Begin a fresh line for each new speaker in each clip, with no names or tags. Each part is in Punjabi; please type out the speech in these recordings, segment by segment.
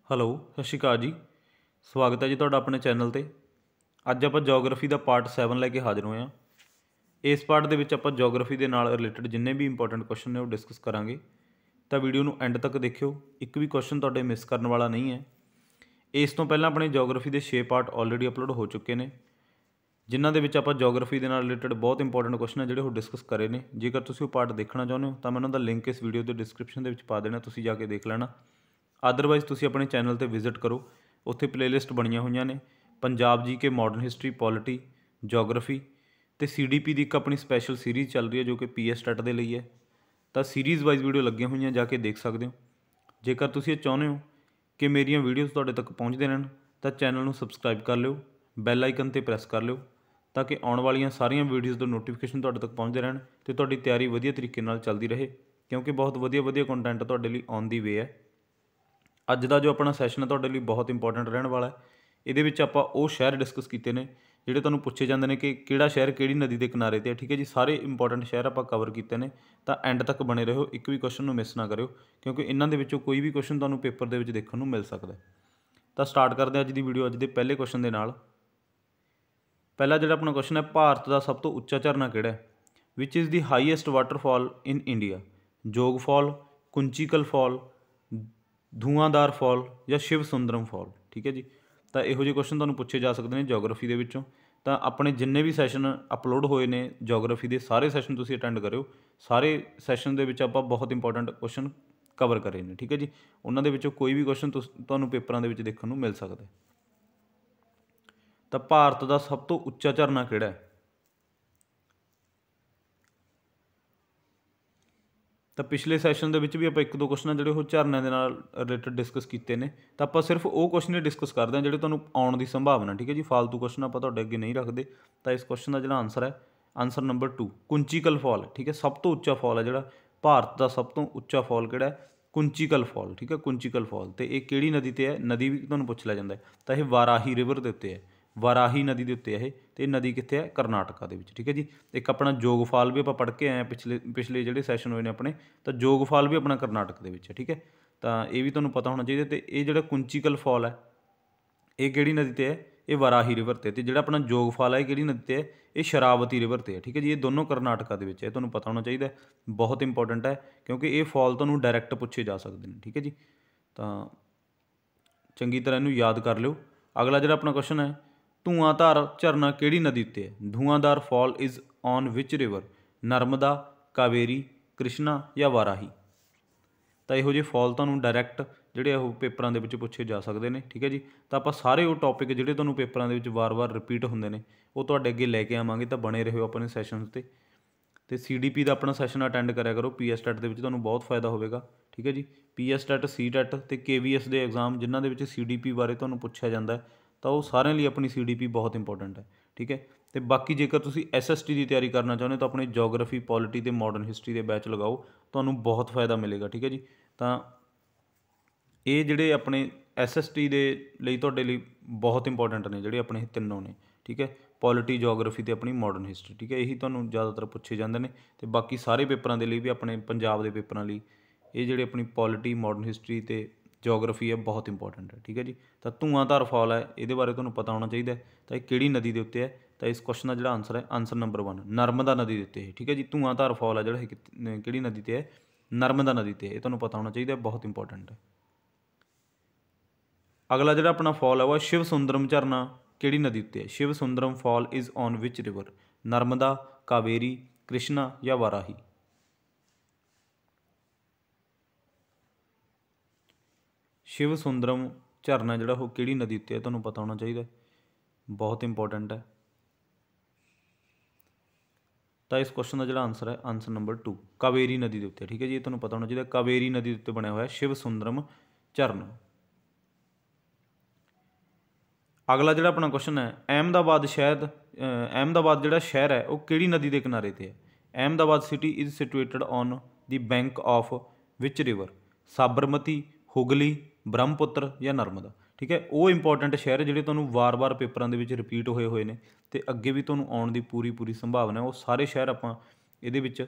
ਹੈਲੋ, ਸਤਿ ਸ਼੍ਰੀ ਅਕਾਲ ਜੀ। ਸਵਾਗਤ ਹੈ ਜੀ ਤੁਹਾਡਾ ਆਪਣੇ ਚੈਨਲ 'ਤੇ। ਅੱਜ ਆਪਾਂ ਜੋਗਰਾਫੀ ਦਾ ਪਾਰਟ 7 ਲੈ ਕੇ ਹਾਜ਼ਰ ਹੋਏ ਹਾਂ। ਇਸ ਪਾਰਟ ਦੇ ਵਿੱਚ ਆਪਾਂ ਜੋਗਰਾਫੀ ਦੇ ਨਾਲ ਰਿਲੇਟਡ ਜਿੰਨੇ ਵੀ ਇੰਪੋਰਟੈਂਟ ਕੁਐਸਚਨ ਨੇ ਉਹ ਡਿਸਕਸ ਕਰਾਂਗੇ। ਤਾਂ ਵੀਡੀਓ ਨੂੰ ਐਂਡ ਤੱਕ ਦੇਖਿਓ, ਇੱਕ ਵੀ ਕੁਐਸਚਨ ਤੁਹਾਡੇ ਮਿਸ ਕਰਨ ਵਾਲਾ ਨਹੀਂ ਹੈ। ਇਸ ਤੋਂ ਪਹਿਲਾਂ ਆਪਣੇ ਜੋਗਰਾਫੀ ਦੇ 6 ਪਾਰਟ ਆਲਰੇਡੀ ਅਪਲੋਡ ਹੋ ਚੁੱਕੇ ਨੇ, ਜਿਨ੍ਹਾਂ ਦੇ ਵਿੱਚ ਆਪਾਂ ਜੋਗਰਾਫੀ ਦੇ ਨਾਲ ਰਿਲੇਟਡ ਬਹੁਤ ਇੰਪੋਰਟੈਂਟ ਕੁਐਸਚਨ ਹੈ ਜਿਹੜੇ ਉਹ ਡਿਸਕਸ ਕਰੇ ਨੇ। ਜੇਕਰ ਤੁਸੀਂ ਉਹ ਪਾਰਟ ਦੇਖਣਾ ਚਾਹੁੰਦੇ ਹੋ ਤਾਂ ਮੈਂ ਉਹਨਾਂ ਦਾ ਲਿੰਕ ਇਸ ਵੀਡੀਓ ਦੇ ਡਿਸਕ੍ਰਿਪਸ਼ਨ ਦੇ ਵਿੱਚ ਪਾ ਦੇਣਾ, ਤੁਸੀਂ ਜਾ ਕੇ ਦੇਖ ਲੈਣਾ। ਅਦਰਵਾਈਜ਼ ਤੁਸੀਂ ਆਪਣੇ ਚੈਨਲ 'ਤੇ ਵਿਜ਼ਿਟ ਕਰੋ, ਉੱਥੇ ਪਲੇਲਿਸਟ ਬਣੀਆਂ ਹੋਈਆਂ ਨੇ। Punjab ਜੀ.ਕੇ, modern history, polity, geography ਅਤੇ CDP ਦੀ ਇੱਕ ਆਪਣੀ ਸਪੈਸ਼ਲ ਸੀਰੀਜ਼ ਚੱਲ ਰਹੀ ਹੈ ਜੋ ਕਿ PS ਟੈਟ ਦੇ ਲਈ ਹੈ। ਤਾਂ ਸੀਰੀਜ਼ ਵਾਈਜ਼ ਵੀਡੀਓ ਲੱਗੀਆਂ ਹੋਈਆਂ, ਜਾ ਕੇ ਦੇਖ ਸਕਦੇ ਹੋ। ਜੇਕਰ ਤੁਸੀਂ ਇਹ ਚਾਹੁੰਦੇ ਹੋ ਕਿ ਮੇਰੀਆਂ ਵੀਡੀਓਜ਼ ਤੁਹਾਡੇ ਤੱਕ ਪਹੁੰਚਦੇ ਰਹਿਣ ਤਾਂ ਚੈਨਲ ਨੂੰ ਸਬਸਕ੍ਰਾਈਬ ਕਰ ਲਿਓ, ਬੈਲ ਆਈਕਨ 'ਤੇ ਪ੍ਰੈਸ ਕਰ ਲਿਓ ਤਾਂ ਕਿ ਆਉਣ ਵਾਲੀਆਂ ਸਾਰੀਆਂ ਵੀਡੀਓਜ਼ ਦਾ ਨੋਟੀਫਿਕੇਸ਼ਨ ਤੁਹਾਡੇ ਤੱਕ ਪਹੁੰਚਦੇ ਰਹਿਣ ਅਤੇ ਤੁਹਾਡੀ ਤਿਆਰੀ ਵਧੀਆ ਤਰੀਕੇ ਨਾਲ ਚੱਲਦੀ ਰਹੇ, ਕਿਉਂਕਿ ਬਹੁਤ ਵਧੀਆ ਕੰਟੈਂਟ ਤੁਹਾਡੇ ਲਈ ਔਨ ਦੀ ਵੇ ਹੈ। ਅੱਜ ਦਾ ਜੋ ਆਪਣਾ ਸੈਸ਼ਨ ਹੈ ਤੁਹਾਡੇ ਲਈ ਬਹੁਤ ਇੰਪੋਰਟੈਂਟ ਰਹਿਣ ਵਾਲਾ ਹੈ। ਇਹਦੇ ਵਿੱਚ ਆਪਾਂ ਉਹ ਸ਼ਹਿਰ ਡਿਸਕਸ ਕੀਤੇ ਨੇ ਜਿਹੜੇ ਤੁਹਾਨੂੰ ਪੁੱਛੇ ਜਾਂਦੇ ਨੇ ਕਿ ਕਿਹੜਾ ਸ਼ਹਿਰ ਕਿਹੜੀ ਨਦੀ ਦੇ ਕਿਨਾਰੇ 'ਤੇ ਹੈ। ਠੀਕ ਹੈ ਜੀ, ਸਾਰੇ ਇੰਪੋਰਟੈਂਟ ਸ਼ਹਿਰ ਆਪਾਂ ਕਵਰ ਕੀਤੇ ਨੇ। ਤਾਂ ਐਂਡ ਤੱਕ ਬਣੇ ਰਹੋ, ਇੱਕ ਵੀ ਕੁਐਸਚਨ ਨੂੰ ਮਿਸ ਨਾ ਕਰਿਓ, ਕਿਉਂਕਿ ਇਹਨਾਂ ਦੇ ਵਿੱਚੋਂ ਕੋਈ ਵੀ ਕੁਐਸਚਨ ਤੁਹਾਨੂੰ ਪੇਪਰ ਦੇ ਵਿੱਚ ਦੇਖਣ ਨੂੰ ਮਿਲ ਸਕਦਾ। ਤਾਂ ਸਟਾਰਟ ਕਰਦੇ ਹਾਂ ਅੱਜ ਦੀ ਵੀਡੀਓ ਅੱਜ ਦੇ ਪਹਿਲੇ ਕੁਐਸਚਨ ਦੇ ਨਾਲ। ਪਹਿਲਾ ਜਿਹੜਾ ਆਪਣਾ ਕੁਐਸਚਨ ਹੈ, ਭਾਰਤ ਦਾ ਸਭ ਤੋਂ ਉੱਚਾ ਝਰਨਾ ਕਿਹੜਾ ਹੈ? Which is the highest waterfall in India? Jog fall, Kunchikal fall, Dhuandhar fall ਜਾਂ ਸ਼ਿਵ ਸੁੰਦਰਮ ਫਾਲ? ਠੀਕ ਹੈ ਜੀ, ਤਾਂ ਇਹੋ ਜਿਹੇ ਕੁਐਸਚਨ ਤੁਹਾਨੂੰ ਪੁੱਛੇ ਜਾ ਸਕਦੇ ਨੇ ਜੋਗਰਾਫੀ ਦੇ ਵਿੱਚੋਂ। ਤਾਂ ਆਪਣੇ ਜਿੰਨੇ ਵੀ ਸੈਸ਼ਨ ਅਪਲੋਡ ਹੋਏ ਨੇ ਜੋਗਰਾਫੀ ਦੇ, ਸਾਰੇ ਸੈਸ਼ਨ ਤੁਸੀਂ ਅਟੈਂਡ ਕਰਿਓ। ਸਾਰੇ ਸੈਸ਼ਨ ਦੇ ਵਿੱਚ ਆਪਾਂ ਬਹੁਤ ਇੰਪੋਰਟੈਂਟ ਕੁਐਸਚਨ ਕਵਰ ਕਰੇ ਨੇ। ਠੀਕ ਹੈ ਜੀ, ਉਹਨਾਂ ਦੇ ਵਿੱਚੋਂ ਕੋਈ ਵੀ ਕੁਐਸਚਨ ਤੁਹਾਨੂੰ ਪੇਪਰਾਂ ਦੇ ਵਿੱਚ ਦੇਖਣ ਨੂੰ ਮਿਲ ਸਕਦਾ। ਤਾਂ ਭਾਰਤ ਦਾ ਸਭ ਤੋਂ ਉੱਚਾ ਝਰਨਾ ਕਿਹੜਾ ਹੈ? ਤਾਂ ਪਿਛਲੇ ਸੈਸ਼ਨ ਦੇ ਵਿੱਚ ਵੀ ਆਪਾਂ ਇੱਕ ਦੋ ਕੁਐਸਚਨ ਜਿਹੜੇ ਉਹ ਝਰਨਿਆਂ ਦੇ ਨਾਲ ਰਿਲੇਟਡ ਡਿਸਕਸ ਕੀਤੇ ਨੇ। ਤਾਂ ਆਪਾਂ ਸਿਰਫ ਉਹ ਕੁਐਸਚਨ ਹੀ ਡਿਸਕਸ ਕਰਦੇ ਹਾਂ ਜਿਹੜੇ ਤੁਹਾਨੂੰ ਆਉਣ ਦੀ ਸੰਭਾਵਨਾ। ਠੀਕ ਹੈ ਜੀ, ਫਾਲਤੂ ਕੁਐਸਚਨ ਆਪਾਂ ਤੁਹਾਡੇ ਅੱਗੇ ਨਹੀਂ ਰੱਖਦੇ। ਤਾਂ ਇਸ ਕੁਐਸਚਨ ਦਾ ਜਿਹੜਾ ਆਨਸਰ ਹੈ, ਆਨਸਰ ਨੰਬਰ 2 ਕੁੰਚੀਕਲ ਫਾਲ। ਠੀਕ ਹੈ, ਸਭ ਤੋਂ ਉੱਚਾ ਫਾਲ ਹੈ ਜਿਹੜਾ ਭਾਰਤ ਦਾ ਸਭ ਤੋਂ ਉੱਚਾ ਫਾਲ ਕਿਹੜਾ ਹੈ? ਕੁੰਚੀਕਲ ਫਾਲ। ਠੀਕ ਹੈ, ਕੁੰਚੀਕਲ ਫਾਲ। ਅਤੇ ਇਹ ਕਿਹੜੀ ਨਦੀ 'ਤੇ ਹੈ? ਨਦੀ ਵੀ ਤੁਹਾਨੂੰ ਪੁੱਛ ਲਿਆ ਜਾਂਦਾ ਹੈ। ਤਾਂ ਇਹ ਵਾਰਾਹੀ ਰਿਵਰ ਦੇ ਉੱਤੇ ਹੈ, ਵਾਰਾਹੀ ਨਦੀ ਦੇ ਉੱਤੇ ਹੈ ਇਹ। ਅਤੇ ਇਹ ਨਦੀ ਕਿੱਥੇ ਹੈ? ਕਰਨਾਟਕਾ ਦੇ ਵਿੱਚ। ਠੀਕ ਹੈ ਜੀ, ਇੱਕ ਆਪਣਾ ਜੋਗ ਫਾਲ ਵੀ ਆਪਾਂ ਪੜ੍ਹ ਕੇ ਆਏ ਹਾਂ ਪਿਛਲੇ ਜਿਹੜੇ ਸੈਸ਼ਨ ਹੋਏ ਨੇ ਆਪਣੇ। ਤਾਂ ਜੋਗ ਫਾਲ ਵੀ ਆਪਣਾ ਕਰਨਾਟਕ ਦੇ ਵਿੱਚ ਹੈ। ਠੀਕ ਹੈ, ਤਾਂ ਇਹ ਵੀ ਤੁਹਾਨੂੰ ਪਤਾ ਹੋਣਾ ਚਾਹੀਦਾ। ਅਤੇ ਇਹ ਜਿਹੜਾ ਕੁੰਚੀਕਲ ਫਾਲ ਹੈ ਇਹ ਕਿਹੜੀ ਨਦੀ 'ਤੇ ਹੈ? ਇਹ ਵਾਰਾਹੀ ਰਿਵਰ 'ਤੇ। ਅਤੇ ਜਿਹੜਾ ਆਪਣਾ ਜੋਗ ਫਾਲ ਹੈ ਇਹ ਕਿਹੜੀ ਨਦੀ 'ਤੇ ਹੈ? ਇਹ ਸ਼ਰਾਵਤੀ ਰਿਵਰ 'ਤੇ ਹੈ। ਠੀਕ ਹੈ ਜੀ, ਇਹ ਦੋਨੋਂ ਕਰਨਾਟਕਾ ਦੇ ਵਿੱਚ ਹੈ, ਇਹ ਤੁਹਾਨੂੰ ਪਤਾ ਹੋਣਾ ਚਾਹੀਦਾ। ਬਹੁਤ ਇੰਪੋਰਟੈਂਟ ਹੈ ਕਿਉਂਕਿ ਇਹ ਫਾਲ ਤੁਹਾਨੂੰ ਡਾਇਰੈਕਟ ਪੁੱਛੇ ਜਾ ਸਕਦੇ ਨੇ। ਠੀਕ ਹੈ ਜੀ, ਤਾਂ ਚੰਗੀ ਤਰ੍ਹਾਂ ਇਹਨੂੰ ਯਾਦ ਕਰ ਲਿਓ। ਅਗਲਾ ਜਿਹੜਾ ਆਪਣਾ ਕੁਐਸਚਨ ਹੈ, ਧੂਆਂਧਾਰ ਝਰਨਾ ਕਿਹੜੀ ਨਦੀ ਉੱਤੇ ਹੈ? Dhuandhar fall is on which river? Narmada, Kaveri, Krishna ਜਾਂ ਵਾਰਾਹੀ? ਤਾਂ ਇਹੋ ਜਿਹੇ ਫਾਲ ਤੁਹਾਨੂੰ ਡਾਇਰੈਕਟ ਜਿਹੜੇ ਉਹ ਪੇਪਰਾਂ ਦੇ ਵਿੱਚ ਪੁੱਛੇ ਜਾ ਸਕਦੇ ਨੇ। ਠੀਕ ਹੈ ਜੀ, ਤਾਂ ਆਪਾਂ ਸਾਰੇ ਉਹ ਟੌਪਿਕ ਜਿਹੜੇ ਤੁਹਾਨੂੰ ਪੇਪਰਾਂ ਦੇ ਵਿੱਚ ਵਾਰ-ਵਾਰ ਰਿਪੀਟ ਹੁੰਦੇ ਨੇ ਉਹ ਤੁਹਾਡੇ ਅੱਗੇ ਲੈ ਕੇ ਆਵਾਂਗੇ। ਤਾਂ ਬਣੇ ਰਹੋ ਆਪਣੇ ਸੈਸ਼ਨਸ 'ਤੇ। ਅਤੇ CDP ਦਾ ਆਪਣਾ ਸੈਸ਼ਨ ਅਟੈਂਡ ਕਰਿਆ ਕਰੋ, PS ਟੈਟ ਦੇ ਵਿੱਚ ਤੁਹਾਨੂੰ ਬਹੁਤ ਫਾਇਦਾ ਹੋਵੇਗਾ। ਠੀਕ ਹੈ ਜੀ, PS ਟੈਟ, C ਟੈਟ ਅਤੇ KVS ਦੇ ਐਗਜ਼ਾਮ ਜਿਨ੍ਹਾਂ ਦੇ ਵਿੱਚ CDP ਬਾਰੇ ਤੁਹਾਨੂੰ ਪੁੱਛਿਆ ਜਾਂਦਾ ਤਾਂ ਉਹ ਸਾਰਿਆਂ ਲਈ ਆਪਣੀ CDP ਬਹੁਤ ਇੰਪੋਰਟੈਂਟ ਹੈ। ਠੀਕ ਹੈ, ਅਤੇ ਬਾਕੀ ਜੇਕਰ ਤੁਸੀਂ SST ਦੀ ਤਿਆਰੀ ਕਰਨਾ ਚਾਹੁੰਦੇ ਹੋ ਤਾਂ ਆਪਣੇ ਜੋਗਰਾਫੀ, ਪੋਲਿਟੀ ਅਤੇ ਮਾਡਰਨ ਹਿਸਟਰੀ ਦੇ ਬੈਚ ਲਗਾਓ, ਤੁਹਾਨੂੰ ਬਹੁਤ ਫਾਇਦਾ ਮਿਲੇਗਾ। ਠੀਕ ਹੈ ਜੀ, ਤਾਂ ਇਹ ਜਿਹੜੇ ਆਪਣੇ SST ਦੇ ਲਈ ਤੁਹਾਡੇ ਲਈ ਬਹੁਤ ਇੰਪੋਰਟੈਂਟ ਨੇ ਜਿਹੜੇ ਆਪਣੇ ਇਹ ਤਿੰਨੋਂ ਨੇ। ਠੀਕ ਹੈ, ਪੋਲਿਟੀ, ਜੋਗਰਾਫੀ ਅਤੇ ਆਪਣੀ ਮਾਡਰਨ ਹਿਸਟਰੀ। ਠੀਕ ਹੈ, ਇਹੀ ਤੁਹਾਨੂੰ ਜ਼ਿਆਦਾਤਰ ਪੁੱਛੇ ਜਾਂਦੇ ਨੇ। ਅਤੇ ਬਾਕੀ ਸਾਰੇ ਪੇਪਰਾਂ ਦੇ ਲਈ ਵੀ, ਆਪਣੇ ਪੰਜਾਬ ਦੇ ਪੇਪਰਾਂ ਲਈ ਇਹ ਜਿਹੜੇ ਆਪਣੀ ਪੋਲਿਟੀ, ਮਾਡਰਨ ਹਿਸਟਰੀ ਅਤੇ ਜੋਗਰਾਫੀ ਹੈ ਬਹੁਤ ਇੰਪੋਰਟੈਂਟ ਹੈ। ਠੀਕ ਹੈ ਜੀ, ਤਾਂ ਧੂਆਂਧਾਰ ਫਾਲ ਹੈ ਇਹਦੇ ਬਾਰੇ ਤੁਹਾਨੂੰ ਪਤਾ ਹੋਣਾ ਚਾਹੀਦਾ। ਤਾਂ ਇਹ ਕਿਹੜੀ ਨਦੀ ਦੇ ਉੱਤੇ ਹੈ? ਤਾਂ ਇਸ ਕੁਐਸਚਨ ਦਾ ਜਿਹੜਾ ਆਨਸਰ ਹੈ, ਆਨਸਰ ਨੰਬਰ 1 ਨਰਮਦਾ ਨਦੀ ਦੇ ਉੱਤੇ ਹੈ। ਠੀਕ ਹੈ ਜੀ, ਧੂਆਂਧਾਰ ਫਾਲ ਹੈ ਜਿਹੜਾ ਇਹ ਕਿਹੜੀ ਨਦੀ 'ਤੇ ਹੈ? ਨਰਮਦਾ ਨਦੀ 'ਤੇ। ਇਹ ਤੁਹਾਨੂੰ ਪਤਾ ਹੋਣਾ ਚਾਹੀਦਾ, ਬਹੁਤ ਇੰਪੋਰਟੈਂਟ ਹੈ। ਅਗਲਾ ਜਿਹੜਾ ਆਪਣਾ ਫਾਲ ਹੈ ਉਹ ਸ਼ਿਵ ਸੁੰਦਰਮ ਝਰਨਾ ਕਿਹੜੀ ਨਦੀ ਉੱਤੇ ਹੈ? Shiv Sundaram fall is on which river? Narmada, Kaveri, Krishna ਜਾਂ ਵਾਰਾਹੀ? ਸ਼ਿਵ ਸੁੰਦਰਮ ਝਰਨਾ ਜਿਹੜਾ ਉਹ ਕਿਹੜੀ ਨਦੀ ਉੱਤੇ ਹੈ? ਤੁਹਾਨੂੰ ਪਤਾ ਹੋਣਾ ਚਾਹੀਦਾ, ਬਹੁਤ ਇੰਪੋਰਟੈਂਟ ਹੈ। ਤਾਂ ਇਸ ਕੁਐਸਚਨ ਦਾ ਜਿਹੜਾ ਆਨਸਰ ਹੈ, ਆਨਸਰ ਨੰਬਰ 2 ਕਾਵੇਰੀ ਨਦੀ ਦੇ ਉੱਤੇ। ਠੀਕ ਹੈ ਜੀ, ਇਹ ਤੁਹਾਨੂੰ ਪਤਾ ਹੋਣਾ ਚਾਹੀਦਾ, ਕਾਵੇਰੀ ਨਦੀ ਦੇ ਉੱਤੇ ਬਣਿਆ ਹੋਇਆ ਸ਼ਿਵ ਸੁੰਦਰਮ ਝਰਨਾ। ਅਗਲਾ ਜਿਹੜਾ ਆਪਣਾ ਕੁਐਸਚਨ ਹੈ, ਅਹਿਮਦਾਬਾਦ ਅਹਿਮਦਾਬਾਦ ਜਿਹੜਾ ਸ਼ਹਿਰ ਹੈ ਉਹ ਕਿਹੜੀ ਨਦੀ ਦੇ ਕਿਨਾਰੇ 'ਤੇ ਹੈ? Ahmedabad city is situated on the bank of which river? Sabarmati, Hooghly, Brahmaputra ਜਾਂ ਨਰਮਦਾ? ਠੀਕ ਹੈ, ਉਹ ਇੰਪੋਰਟੈਂਟ ਸ਼ਹਿਰ ਜਿਹੜੇ ਤੁਹਾਨੂੰ ਵਾਰ-ਵਾਰ ਪੇਪਰਾਂ ਦੇ ਵਿੱਚ ਰਿਪੀਟ ਹੋਏ ਨੇ ਅਤੇ ਅੱਗੇ ਵੀ ਤੁਹਾਨੂੰ ਆਉਣ ਦੀ ਪੂਰੀ ਸੰਭਾਵਨਾ ਹੈ। ਉਹ ਸਾਰੇ ਸ਼ਹਿਰ ਆਪਾਂ ਇਹਦੇ ਵਿੱਚ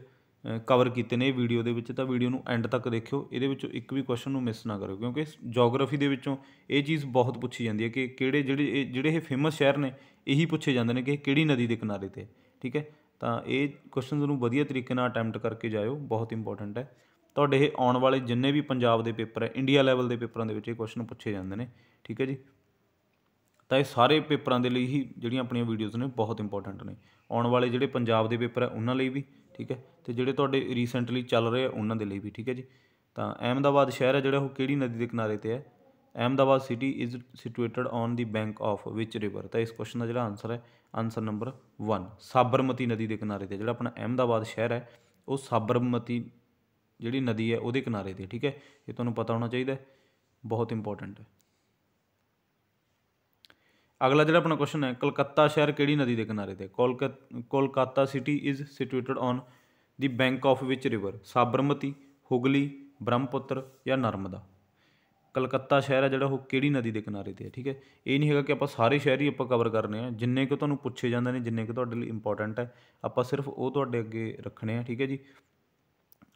ਕਵਰ ਕੀਤੇ ਨੇ ਇਹ ਵੀਡੀਓ ਦੇ ਵਿੱਚ, ਤਾਂ ਵੀਡੀਓ ਨੂੰ ਐਂਡ ਤੱਕ ਦੇਖਿਓ। ਇਹਦੇ ਵਿੱਚੋਂ ਇੱਕ ਵੀ ਕੁਐਸਚਨ ਨੂੰ ਮਿਸ ਨਾ ਕਰਿਓ, ਕਿਉਂਕਿ ਜੋਗਰਾਫੀ ਦੇ ਵਿੱਚੋਂ ਇਹ ਚੀਜ਼ ਬਹੁਤ ਪੁੱਛੀ ਜਾਂਦੀ ਹੈ ਕਿ ਕਿਹੜੇ ਜਿਹੜੇ ਇਹ ਫੇਮਸ ਸ਼ਹਿਰ ਨੇ ਇਹੀ ਪੁੱਛੇ ਜਾਂਦੇ ਨੇ ਕਿ ਕਿਹੜੀ ਨਦੀ ਦੇ ਕਿਨਾਰੇ 'ਤੇ, ਠੀਕ ਹੈ। ਤਾਂ ਇਹ ਕੁਐਸਚਨਸ ਨੂੰ ਵਧੀਆ ਤਰੀਕੇ ਨਾਲ ਅਟੈਂਪਟ ਕਰਕੇ ਜਾਇਓ, ਬਹੁਤ ਇੰਪੋਰਟੈਂਟ ਹੈ। ਤੁਹਾਡੇ ਇਹ ਆਉਣ ਵਾਲੇ ਜਿੰਨੇ ਵੀ ਪੰਜਾਬ ਦੇ ਪੇਪਰ ਹੈ, ਇੰਡੀਆ ਲੈਵਲ ਦੇ ਪੇਪਰਾਂ ਦੇ ਵਿੱਚ ਇਹ ਕੁਐਸਚਨ ਪੁੱਛੇ ਜਾਂਦੇ ਨੇ, ਠੀਕ ਹੈ ਜੀ। ਤਾਂ ਇਹ ਸਾਰੇ ਪੇਪਰਾਂ ਦੇ ਲਈ ਹੀ ਜਿਹੜੀਆਂ ਆਪਣੀਆਂ ਵੀਡੀਓਜ਼ ਨੇ ਬਹੁਤ ਇੰਪੋਰਟੈਂਟ ਨੇ, ਆਉਣ ਵਾਲੇ ਜਿਹੜੇ ਪੰਜਾਬ ਦੇ ਪੇਪਰ ਹੈ ਉਹਨਾਂ ਲਈ ਵੀ, ਠੀਕ ਹੈ, ਅਤੇ ਜਿਹੜੇ ਤੁਹਾਡੇ ਰੀਸੈਂਟਲੀ ਚੱਲ ਰਹੇ ਆ ਉਹਨਾਂ ਦੇ ਲਈ ਵੀ, ਠੀਕ ਹੈ ਜੀ। ਤਾਂ ਅਹਿਮਦਾਬਾਦ ਸ਼ਹਿਰ ਹੈ ਜਿਹੜਾ ਉਹ ਕਿਹੜੀ ਨਦੀ ਦੇ ਕਿਨਾਰੇ 'ਤੇ ਹੈ? Ahmedabad city is situated on the bank of which river. ਤਾਂ ਇਸ ਕੁਐਸਚਨ ਦਾ ਜਿਹੜਾ ਆਨਸਰ ਹੈ, ਆਨਸਰ ਨੰਬਰ 1, ਸਾਬਰਮਤੀ ਨਦੀ ਦੇ ਕਿਨਾਰੇ 'ਤੇ। ਜਿਹੜਾ ਆਪਣਾ ਅਹਿਮਦਾਬਾਦ ਸ਼ਹਿਰ ਹੈ ਉਹ ਸਾਬਰਮਤੀ ਜਿਹੜੀ ਨਦੀ ਹੈ ਉਹਦੇ ਕਿਨਾਰੇ 'ਤੇ, ਠੀਕ ਹੈ। ਇਹ ਤੁਹਾਨੂੰ ਪਤਾ ਹੋਣਾ ਚਾਹੀਦਾ, ਬਹੁਤ ਇੰਪੋਰਟੈਂਟ ਹੈ। ਅਗਲਾ ਜਿਹੜਾ ਆਪਣਾ ਕੁਐਸਚਨ ਹੈ, ਕਲਕੱਤਾ ਸ਼ਹਿਰ ਕਿਹੜੀ ਨਦੀ ਦੇ ਕਿਨਾਰੇ 'ਤੇ? Kolkata city is situated on the bank of which river? Sabarmati, Hooghly, Brahmaputra ਜਾਂ ਨਰਮਦਾ? ਕਲਕੱਤਾ ਸ਼ਹਿਰ ਹੈ ਜਿਹੜਾ ਉਹ ਕਿਹੜੀ ਨਦੀ ਦੇ ਕਿਨਾਰੇ 'ਤੇ ਹੈ, ਠੀਕ ਹੈ। ਇਹ ਨਹੀਂ ਹੈਗਾ ਕਿ ਆਪਾਂ ਸਾਰੇ ਸ਼ਹਿਰ ਹੀ ਆਪਾਂ ਕਵਰ ਕਰਨੇ ਆ, ਜਿੰਨੇ ਕੁ ਤੁਹਾਨੂੰ ਪੁੱਛੇ ਜਾਂਦੇ ਨੇ, ਜਿੰਨੇ ਕੁ ਤੁਹਾਡੇ ਲਈ ਇੰਪੋਰਟੈਂਟ ਹੈ, ਆਪਾਂ ਸਿਰਫ ਉਹ ਤੁਹਾਡੇ ਅੱਗੇ ਰੱਖਣੇ ਆ, ਠੀਕ ਹੈ ਜੀ।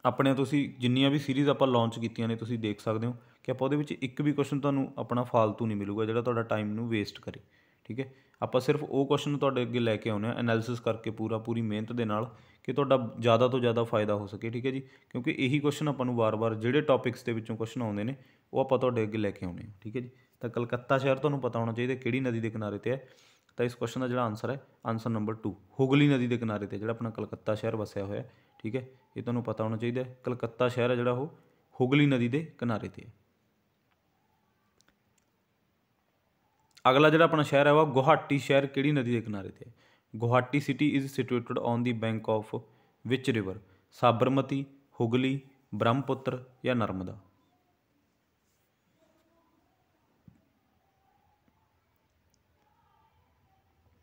ਆਪਣੇ ਤੁਸੀਂ ਜਿੰਨੀਆਂ ਵੀ ਸੀਰੀਜ਼ ਆਪਾਂ ਲਾਂਚ ਕੀਤੀਆਂ ਨੇ ਤੁਸੀਂ ਦੇਖ ਸਕਦੇ ਹੋ ਕਿ ਆਪਾਂ ਉਹਦੇ ਵਿੱਚ ਇੱਕ ਵੀ ਕੁਐਸਚਨ ਤੁਹਾਨੂੰ ਆਪਣਾ ਫਾਲਤੂ ਨਹੀਂ ਮਿਲੂਗਾ ਜਿਹੜਾ ਤੁਹਾਡਾ ਟਾਈਮ ਨੂੰ ਵੇਸਟ ਕਰੇ, ਠੀਕ ਹੈ। ਆਪਾਂ ਸਿਰਫ ਉਹ ਕੁਐਸਚਨ ਤੁਹਾਡੇ ਅੱਗੇ ਲੈ ਕੇ ਆਉਂਦੇ ਹਾਂ ਐਨਾਲਿਸਿਸ ਕਰਕੇ ਪੂਰੀ ਮਿਹਨਤ ਦੇ ਨਾਲ, ਕਿ ਤੁਹਾਡਾ ਜ਼ਿਆਦਾ ਤੋਂ ਜ਼ਿਆਦਾ ਫਾਇਦਾ ਹੋ ਸਕੇ, ਠੀਕ ਹੈ ਜੀ। ਕਿਉਂਕਿ ਇਹੀ ਕੁਐਸਚਨ ਆਪਾਂ ਨੂੰ ਵਾਰ-ਵਾਰ ਜਿਹੜੇ ਟੌਪਿਕਸ ਦੇ ਵਿੱਚੋਂ ਕੁਐਸਚਨ ਆਉਂਦੇ ਨੇ ਉਹ ਆਪਾਂ ਤੁਹਾਡੇ ਅੱਗੇ ਲੈ ਕੇ ਆਉਂਦੇ ਹਾਂ, ਠੀਕ ਹੈ ਜੀ। ਤਾਂ ਕਲਕੱਤਾ ਸ਼ਹਿਰ ਤੁਹਾਨੂੰ ਪਤਾ ਹੋਣਾ ਚਾਹੀਦਾ ਕਿਹੜੀ ਨਦੀ ਦੇ ਕਿਨਾਰੇ 'ਤੇ ਹੈ। ਤਾਂ ਇਸ ਕੁਐਸਚਨ ਦਾ ਜਿਹੜਾ ਆਨਸਰ ਹੈ, ਆਨਸਰ ਨੰਬਰ 2, ਹੁਗਲੀ ਨਦੀ ਦੇ ਕਿਨਾਰੇ 'ਤੇ ਜਿਹੜਾ ਆਪਣਾ ਕਲਕੱਤਾ ਸ਼ਹਿਰ ਵਸਿਆ ਹੋਇਆ, ਠੀਕ ਹੈ। ਇਹ ਤੁਹਾਨੂੰ ਪਤਾ ਹੋਣਾ ਚਾਹੀਦਾ, ਕਲਕੱਤਾ ਸ਼ਹਿਰ ਹੈ ਜਿਹੜਾ ਉਹ ਹੁਗਲੀ ਨਦੀ ਦੇ ਕਿਨਾਰੇ 'ਤੇ ਹੈ। ਅਗਲਾ ਜਿਹੜਾ ਆਪਣਾ ਸ਼ਹਿਰ ਹੈ ਉਹ ਗੁਹਾਟੀ ਸ਼ਹਿਰ ਕਿਹੜੀ ਨਦੀ ਦੇ ਕਿਨਾਰੇ 'ਤੇ ਹੈ? Guwahati city is situated on the bank of which river? Sabarmati, Hooghly, Brahmaputra ਜਾਂ ਨਰਮਦਾ?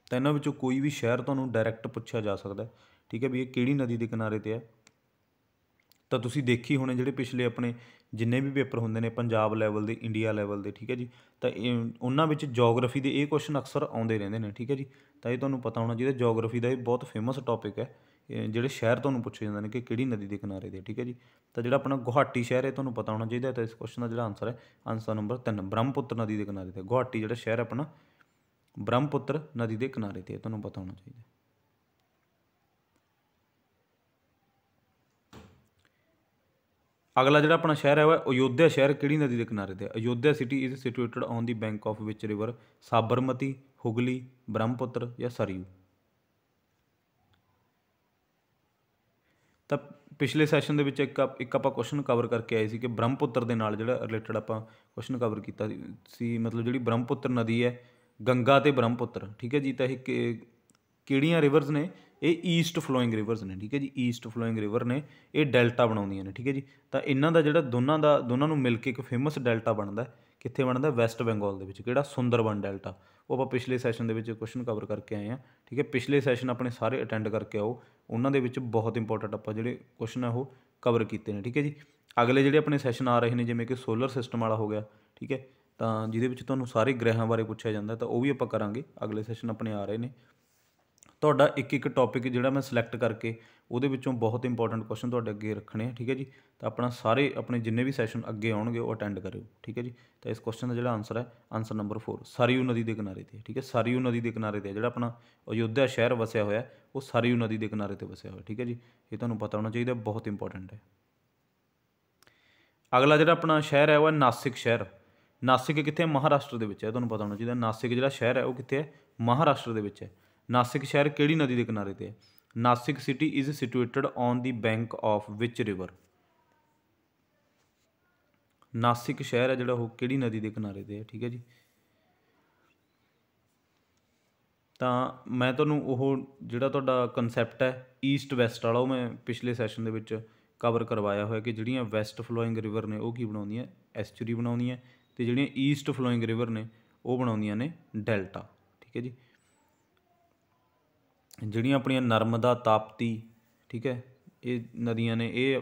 ਤਾਂ ਇਹਨਾਂ ਵਿੱਚੋਂ ਕੋਈ ਵੀ ਸ਼ਹਿਰ ਤੁਹਾਨੂੰ ਡਾਇਰੈਕਟ ਪੁੱਛਿਆ ਜਾ ਸਕਦਾ, ਠੀਕ ਹੈ ਵੀ ਇਹ ਕਿਹੜੀ ਨਦੀ ਦੇ ਕਿਨਾਰੇ 'ਤੇ ਹੈ। ਤਾਂ ਤੁਸੀਂ ਦੇਖੀ ਹੋਣੇ ਜਿਹੜੇ ਪਿਛਲੇ ਆਪਣੇ ਜਿੰਨੇ ਵੀ ਪੇਪਰ ਹੁੰਦੇ ਨੇ ਪੰਜਾਬ ਲੈਵਲ ਦੇ, ਇੰਡੀਆ ਲੈਵਲ ਦੇ, ਠੀਕ ਹੈ ਜੀ। ਤਾਂ ਉਹਨਾਂ ਵਿੱਚ ਜੋਗਰਾਫੀ ਦੇ ਇਹ ਕੁਐਸਚਨ ਅਕਸਰ ਆਉਂਦੇ ਰਹਿੰਦੇ ਨੇ, ਠੀਕ ਹੈ ਜੀ। ਤਾਂ ਇਹ ਤੁਹਾਨੂੰ ਪਤਾ ਹੋਣਾ ਚਾਹੀਦਾ, ਜੋਗਰਾਫੀ ਦਾ ਇਹ ਬਹੁਤ ਫੇਮਸ ਟੌਪਿਕ ਹੈ। ਜਿਹੜੇ ਸ਼ਹਿਰ ਤੁਹਾਨੂੰ ਪੁੱਛੇ ਜਾਂਦੇ ਨੇ ਕਿ ਕਿਹੜੀ ਨਦੀ ਦੇ ਕਿਨਾਰੇ 'ਤੇ, ਠੀਕ ਹੈ ਜੀ। ਤਾਂ ਜਿਹੜਾ ਆਪਣਾ ਗੁਹਾਟੀ ਸ਼ਹਿਰ ਹੈ ਤੁਹਾਨੂੰ ਪਤਾ ਹੋਣਾ ਚਾਹੀਦਾ। ਤਾਂ ਇਸ ਕੁਐਸਚਨ ਦਾ ਜਿਹੜਾ ਆਨਸਰ ਹੈ, ਆਨਸਰ ਨੰਬਰ 3, ਬ੍ਰਹਮਪੁੱਤਰ ਨਦੀ ਦੇ ਕਿਨਾਰੇ 'ਤੇ। ਗੁਹਾਟੀ ਜਿਹੜਾ ਸ਼ਹਿਰ ਹੈ ਆਪਣਾ ਬ੍ਰਹਮਪੁੱਤਰ ਨਦੀ ਦੇ ਕਿਨਾਰੇ 'ਤੇ, ਤੁਹਾਨੂੰ ਪਤਾ ਹੋਣਾ ਚਾਹੀਦਾ। ਅਗਲਾ ਜਿਹੜਾ ਆਪਣਾ ਸ਼ਹਿਰ ਹੈ ਉਹ ਅਯੋਧਿਆ ਸ਼ਹਿਰ ਕਿਹੜੀ ਨਦੀ ਦੇ ਕਿਨਾਰੇ 'ਤੇ? Ayodhya city is situated on the bank of which river? Sabarmati, Hooghly, Brahmaputra ਜਾਂ ਸਰਯੂ? ਤਾਂ ਪਿਛਲੇ ਸੈਸ਼ਨ ਦੇ ਵਿੱਚ ਇੱਕ ਆਪਾਂ ਕੁਐਸਚਨ ਕਵਰ ਕਰਕੇ ਆਏ ਸੀ ਕਿ ਬ੍ਰਹਮਪੁੱਤਰ ਦੇ ਨਾਲ ਜਿਹੜਾ ਰਿਲੇਟਡ ਆਪਾਂ ਕੁਐਸਚਨ ਕਵਰ ਕੀਤਾ ਸੀ, ਮਤਲਬ ਜਿਹੜੀ ਬ੍ਰਹਮਪੁੱਤਰ ਨਦੀ ਹੈ, ਗੰਗਾ ਅਤੇ ਬ੍ਰਹਮਪੁੱਤਰ, ਠੀਕ ਹੈ ਜੀ। ਤਾਂ ਇਹ ਕਿਹੜੀਆਂ ਰਿਵਰਸ ਨੇ? ਇਹ ਈਸਟ ਫਲੋਇੰਗ ਰਿਵਰਸ ਨੇ, ਠੀਕ ਹੈ ਜੀ। ਈਸਟ ਫਲੋਇੰਗ ਰਿਵਰ ਨੇ, ਇਹ ਡੈਲਟਾ ਬਣਾਉਂਦੀਆਂ ਨੇ, ਠੀਕ ਹੈ ਜੀ। ਤਾਂ ਇਹਨਾਂ ਦਾ ਜਿਹੜਾ ਦੋਨਾਂ ਨੂੰ ਮਿਲ ਕੇ ਇੱਕ ਫੇਮਸ ਡੈਲਟਾ ਬਣਦਾ, ਕਿੱਥੇ ਬਣਦਾ? ਵੈਸਟ ਬੰਗਾਲ ਦੇ ਵਿੱਚ। ਕਿਹੜਾ? ਸੁੰਦਰਬਨ ਡੈਲਟਾ। ਉਹ ਆਪਾਂ ਪਿਛਲੇ ਸੈਸ਼ਨ ਦੇ ਵਿੱਚ ਕੁਐਸਚਨ ਕਵਰ ਕਰਕੇ ਆਏ ਹਾਂ, ਠੀਕ ਹੈ। ਪਿਛਲੇ ਸੈਸ਼ਨ ਆਪਣੇ ਸਾਰੇ ਅਟੈਂਡ ਕਰਕੇ ਆਓ, ਉਹਨਾਂ ਦੇ ਵਿੱਚ ਬਹੁਤ ਇੰਪੋਰਟੈਂਟ ਆਪਾਂ ਜਿਹੜੇ ਕੁਐਸਚਨ ਆ ਉਹ ਕਵਰ ਕੀਤੇ ਨੇ, ਠੀਕ ਹੈ ਜੀ। ਅਗਲੇ ਜਿਹੜੇ ਆਪਣੇ ਸੈਸ਼ਨ ਆ ਰਹੇ ਨੇ ਜਿਵੇਂ ਕਿ ਸੋਲਰ ਸਿਸਟਮ ਵਾਲਾ ਹੋ ਗਿਆ, ਠੀਕ ਹੈ, ਤਾਂ ਜਿਹਦੇ ਵਿੱਚ ਤੁਹਾਨੂੰ ਸਾਰੇ ਗ੍ਰਹਿਾਂ ਬਾਰੇ ਪੁੱਛਿਆ ਜਾਂਦਾ, ਤਾਂ ਉਹ ਵੀ ਆਪਾਂ ਕਰਾਂਗੇ। ਅਗਲੇ ਸੈਸ਼ਨ ਆਪਣੇ ਆ ਰਹੇ ਨੇ। ਤੁਹਾਡਾ ਇੱਕ ਟੌਪਿਕ ਜਿਹੜਾ ਮੈਂ ਸਿਲੈਕਟ ਕਰਕੇ ਉਹਦੇ ਵਿੱਚੋਂ ਬਹੁਤ ਇੰਪੋਰਟੈਂਟ ਕੁਐਸਚਨ ਤੁਹਾਡੇ ਅੱਗੇ ਰੱਖਣੇ ਆ, ਠੀਕ ਹੈ ਜੀ। ਤਾਂ ਆਪਣਾ ਸਾਰੇ ਆਪਣੇ ਜਿੰਨੇ ਵੀ ਸੈਸ਼ਨ ਅੱਗੇ ਆਉਣਗੇ ਉਹ ਅਟੈਂਡ ਕਰਿਓ, ਠੀਕ ਹੈ ਜੀ। ਤਾਂ ਇਸ ਕੁਐਸਚਨ ਦਾ ਜਿਹੜਾ ਆਨਸਰ ਹੈ, ਆਨਸਰ ਨੰਬਰ 4, ਸਰਯੂ ਨਦੀ ਦੇ ਕਿਨਾਰੇ 'ਤੇ, ਠੀਕ ਹੈ। ਸਰਯੂ ਨਦੀ ਦੇ ਕਿਨਾਰੇ 'ਤੇ ਜਿਹੜਾ ਆਪਣਾ ਅਯੋਧਿਆ ਸ਼ਹਿਰ ਵਸਿਆ ਹੋਇਆ ਉਹ ਸਰਯੂ ਨਦੀ ਦੇ ਕਿਨਾਰੇ 'ਤੇ ਵਸਿਆ ਹੋਇਆ, ਠੀਕ ਹੈ ਜੀ। ਇਹ ਤੁਹਾਨੂੰ ਪਤਾ ਹੋਣਾ ਚਾਹੀਦਾ, ਬਹੁਤ ਇੰਪੋਰਟੈਂਟ ਹੈ। ਅਗਲਾ ਜਿਹੜਾ ਆਪਣਾ ਸ਼ਹਿਰ ਹੈ ਉਹ ਹੈ ਨਾਸਿਕ ਸ਼ਹਿਰ। ਨਾਸਿਕ ਕਿੱਥੇ ਹੈ? ਮਹਾਰਾਸ਼ਟਰ ਦੇ ਵਿੱਚ ਹੈ, ਤੁਹਾਨੂੰ ਪਤਾ ਹੋਣਾ ਚਾਹੀਦਾ। ਨਾਸਿਕ ਜਿਹੜਾ ਸ਼ਹਿਰ ਹੈ ਉਹ ਕਿੱਥੇ ਹੈ? ਮਹਾਰਾਸ਼ਟਰ ਦੇ ਵਿੱਚ ਹੈ। ਨਾਸਿਕ ਸ਼ਹਿਰ ਕਿਹੜੀ ਨਦੀ ਦੇ ਕਿਨਾਰੇ 'ਤੇ ਹੈ? Nashik city is situated on the bank of which river? Nashik ਸ਼ਹਿਰ ਹੈ ਜਿਹੜਾ ਉਹ ਕਿਹੜੀ ਨਦੀ ਦੇ ਕਿਨਾਰੇ 'ਤੇ ਹੈ, ਠੀਕ ਹੈ ਜੀ। ਤਾਂ ਮੈਂ ਤੁਹਾਨੂੰ ਉਹ ਜਿਹੜਾ ਤੁਹਾਡਾ ਕਨਸੈਪਟ ਹੈ ਈਸਟ ਵੈਸਟ ਵਾਲਾ, ਉਹ ਮੈਂ ਪਿਛਲੇ ਸੈਸ਼ਨ ਦੇ ਵਿੱਚ ਕਵਰ ਕਰਵਾਇਆ ਹੋਇਆ ਕਿ ਜਿਹੜੀਆਂ ਵੈਸਟ ਫਲੋਇੰਗ ਰਿਵਰ ਨੇ ਉਹ ਕੀ ਬਣਾਉਂਦੀਆਂ? ਐਸਚੁਰੀ ਬਣਾਉਂਦੀਆਂ, ਅਤੇ ਜਿਹੜੀਆਂ ਈਸਟ ਫਲੋਇੰਗ ਰਿਵਰ ਨੇ ਉਹ ਬਣਾਉਂਦੀਆਂ ਨੇ ਡੈਲਟਾ, ਠੀਕ ਹੈ ਜੀ। ਜਿਹੜੀਆਂ ਆਪਣੀਆਂ ਨਰਮਦਾ, ਤਾਪਤੀ, ਠੀਕ ਹੈ, ਇਹ ਨਦੀਆਂ ਨੇ ਇਹ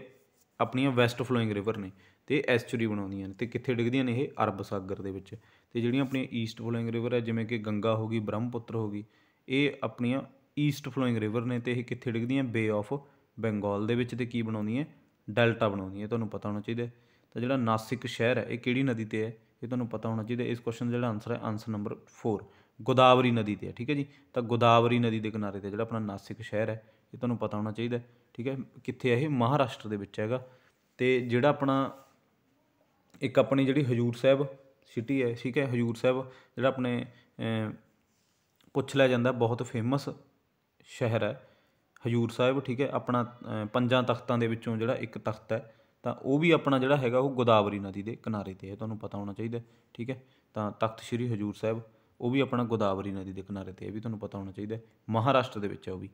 ਆਪਣੀਆਂ ਵੈਸਟ ਫਲੋਇੰਗ ਰਿਵਰ ਨੇ ਅਤੇ ਐਸਚੁਰੀ ਬਣਾਉਂਦੀਆਂ ਨੇ, ਅਤੇ ਕਿੱਥੇ ਡਿੱਗਦੀਆਂ ਨੇ? ਇਹ ਅਰਬ ਸਾਗਰ ਦੇ ਵਿੱਚ। ਅਤੇ ਜਿਹੜੀਆਂ ਆਪਣੀਆਂ ਈਸਟ ਫਲੋਇੰਗ ਰਿਵਰ ਹੈ ਜਿਵੇਂ ਕਿ ਗੰਗਾ ਹੋ ਗਈ, ਬ੍ਰਹਮਪੁੱਤਰ ਹੋ ਗਈ, ਇਹ ਆਪਣੀਆਂ ਈਸਟ ਫਲੋਇੰਗ ਰਿਵਰ ਨੇ ਅਤੇ ਇਹ ਕਿੱਥੇ ਡਿੱਗਦੀਆਂ? ਬੇ ਆਫ बंगाल दे विच ते की बनाउंदी है डेल्टा बनाउंदी है, तुहानूं पता होना चाहिए। तो जिहड़ा नासिक शहर है ये किहड़ी नदी ते है, ये तुहानूं पता होना चाहिए। इस क्वेश्चन का जिहड़ा आंसर है आंसर नंबर 4 गोदावरी नदी ते है, ठीक है जी। तो गोदावरी नदी के किनारे ते जिहड़ा अपना नासिक शहर है ये तुहानूं पता होना चाहिए, ठीक है। कित्थे है ये, महाराष्ट्र दे विच हैगा। ते जिहड़ा अपना एक अपनी जिहड़ी हजूर साहब सिटी है, ठीक है, हजूर साहब जिहड़ा अपने पुछ लिया जाता बहुत फेमस शहर है हजूर साहब, ठीक है। अपना 5 तख्तां दे विचों जिहड़ा एक तख्त है, तो वह भी अपना जिहड़ा हैगा वो गोदावरी नदी के किनारे ते है, तुहानूं पता होना चाहिए, ठीक है। तो तख्त श्री हजूर साहब वो भी अपना गोदावरी नदी के किनारे ते है, भी तुहानूं पता होना चाहिए, महाराष्ट्र दे विच है वो भी।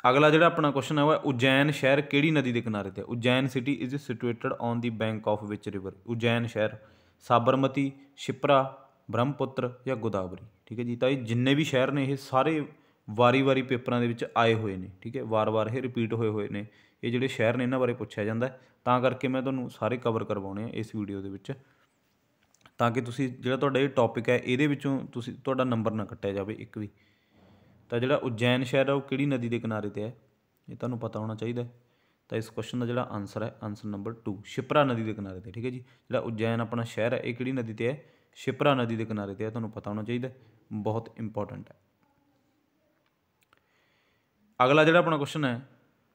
अगला जिहड़ा अपना क्वेश्चन है वह उज्जैन शहर किहड़ी नदी के किनारे ते, Ujjain city is situated on the bank of which river, Ujjain शहर साबरमती, शिप्रा, ब्रह्मपुत्र या गोदावरी, ठीक है जी। तो ये जिन्ने भी शहर ने ये सारे वारी वारी पेपरों के आए हुए हैं, ठीक है, वार वार ये रिपीट होए हुए हैं, ये जिहड़े शहर ने इन्हां बारे पुछया जाता है, तां करके मैं तुहानूं सारे कवर करवाने हैं इस वीडियो के विच, ताकि तुसीं जिहड़ा तुहाडा ये टॉपिक है ये तुहाडा नंबर ना कट्टिया जाए एक भी। तो जिहड़ा उज्जैन शहर है वो किहड़ी नदी के किनारे ते है, ये तुहानूं पता होना चाहिए। तो इस क्वेश्चन का जिहड़ा आंसर है आंसर नंबर 2 शिप्रा नदी के किनारे ते, ठीक है जी। जिहड़ा उज्जैन अपना शहर है ये किहड़ी नदी ते है, शिप्रा नदी के किनारे ते है, तुहानूं पता होना चाहिए, बहुत इंपॉर्टेंट है। अगला जिहड़ा अपना क्वेश्चन है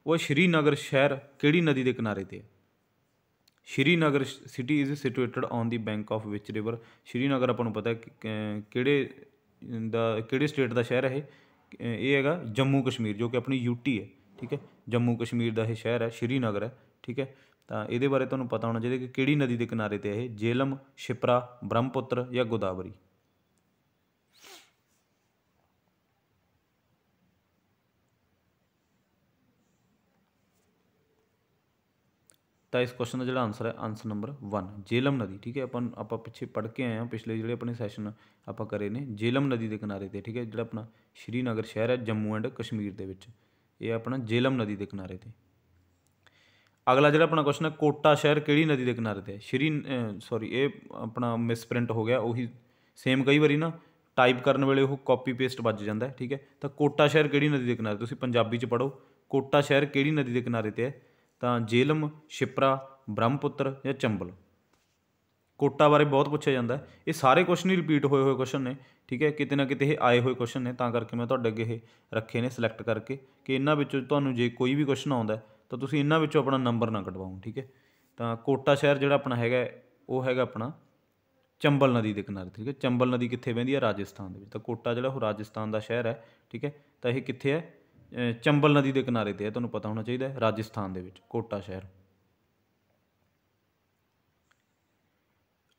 वो श्रीनगर शहर किहड़ी नदी के किनारे ते है, Srinagar city is situated on the bank of which river, Srinagar अपन पता है किहड़े स्टेट का शहर है ये हैगा जम्मू कश्मीर, जो कि अपनी यूटी है, ठीक है। जम्मू कश्मीर का यह शहर है श्रीनगर है, ठीक है। तो ये बारे तुहानूं पता होना चाहिए कि किहड़ी नदी के किनारे ते है, झेलम, शिप्रा, ब्रह्मपुत्र या गोदावरी। तो इस क्वेश्चन का जिहड़ा आंसर है आंसर नंबर 1 झेलम नदी, ठीक है। आप पिछे पढ़ के आए हैं, पिछले जिहड़े अपने सैशन आप करे ने झेलम नदी के किनारे ते, ठीक है। जिहड़ा अपना श्रीनगर शहर है जम्मू एंड कश्मीर के विच, ये अपना झेलम नदी के किनारे ते। अगला जिहड़ा अपना क्वेश्चन है कोटा शहर किहड़ी नदी के किनारे ते, सॉरी ये अपना मिसप्रिंट हो गया, उही सेम कई बारी ना टाइप करने वेले वो कॉपी पेस्ट बज जाता है, ठीक है। तो कोटा शहर किहड़ी नदी के किनारे, तुसीं पंजाबी च पढ़ो कोटा शहर किहड़ी नदी के किनारे ते है, तो झेलम, शिप्रा, ब्रह्मपुत्र या चंबल। कोटा बारे बहुत पूछा जाता है, ये सारे क्वेश्चन ही रिपीट होए हुए क्वेश्चन ने, ठीक है। किते ना किते आए हुए क्वेश्चन ने, तां करके मैं तुहाडे अगे रखे ने सिलेक्ट करके कि इन्हां विचों तुहानूं जे कोई भी क्वेश्चन आउंदा तो तुसीं इन्हां विचों अपना नंबर ना कटवाओ, ठीक है। तो कोटा शहर जिहड़ा अपना हैगा वो हैगा अपना चंबल नदी के किनारे, ठीक है। चंबल नदी कित्थे बहंदी है, राजस्थान दे विच। तो कोटा जिहड़ा राजस्थान का शहर है, ठीक है। तो यह कित्थे है, चंबल नदी के किनारे ते है, तुहानूं पता होना चाहिए, राजस्थान दे विच कोटा शहर।